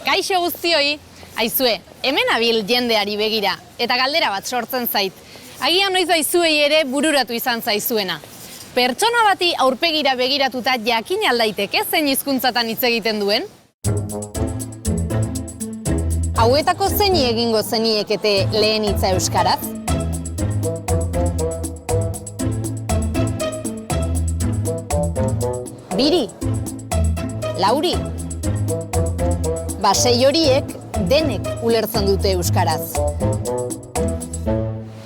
Kaixo guztioi, aizue, hemen abil jendeari begira, eta galdera bat sortzen zait. Agian noiz aizuei ere bururatu izan zaizuena. Pertsona bati aurpegira begiratuta jakin aldaiteke zein hizkuntzatan hitz egiten duen? Hauetako zeini egingo zeniekete lehen hitza euskaraz? Biri, Lauri, sei horiek denek ulertzen dute euskaraz.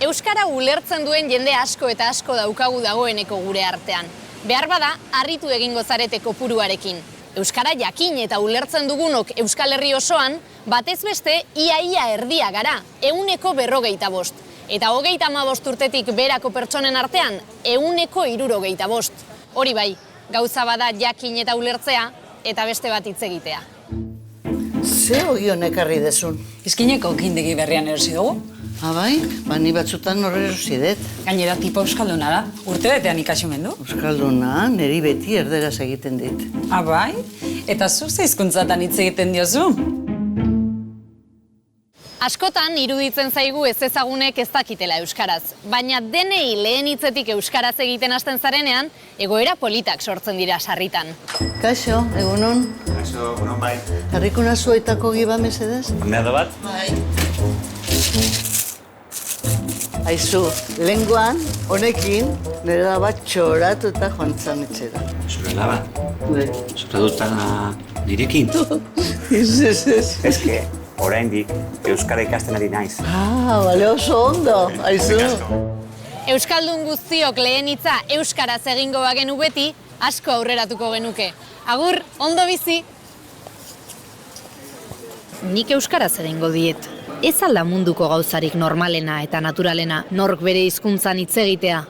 Euskara ulertzen duen jende asko eta asko daukagu dagoeneko gure artean. Behar bada, harritu egingo zarete kopuruarekin. Euskara jakin eta ulertzen dugunok Euskal Herri osoan, batez beste ia erdia gara, 145. Eta 35 urtetik berako pertsonen artean, 165. Hori bai, gauza bada jakin eta ulertzea, eta beste bat hitz egitea. Ze ogion ekarri dezun? Izkineko kindegi berrian erosi dugu. Bai, ni batzutan horre erosi dut. Gainera tipo euskalduna da, urtebetean ikasumen du. Euskalduna, niri beti erderaz egiten dit. Bai? Eta zuk ze hizkuntzatan hitz egiten diozu? Askotan iruditzen zaigu ezezagunek ez dakitela euskaraz, baina denei lehen hitzetik euskaraz egiten hasten zarenean, egoera politak sortzen dira sarritan. Kaixo, egunon. Kaixo, egunon bai. Harriko nazuetako giba mesedez? Ondeado bat? Bai. Aizu, lenguan, honekin, nire da bat txoratu eta joan zan etxera. Zure laba? Zure duta nirekin? Ez. Ez que, oraindik euskara ikasten ari naiz. Bale oso ondo, aizu. Euskaldun guztiok lehen hitza euskaraz egingo bagenu beti, asko aurreratuko genuke. Agur, ondo bizi! Nik euskaraz egingo diet. Ez alda munduko gauzarik normalena eta naturalena nork bere hizkuntzan hitz egitea.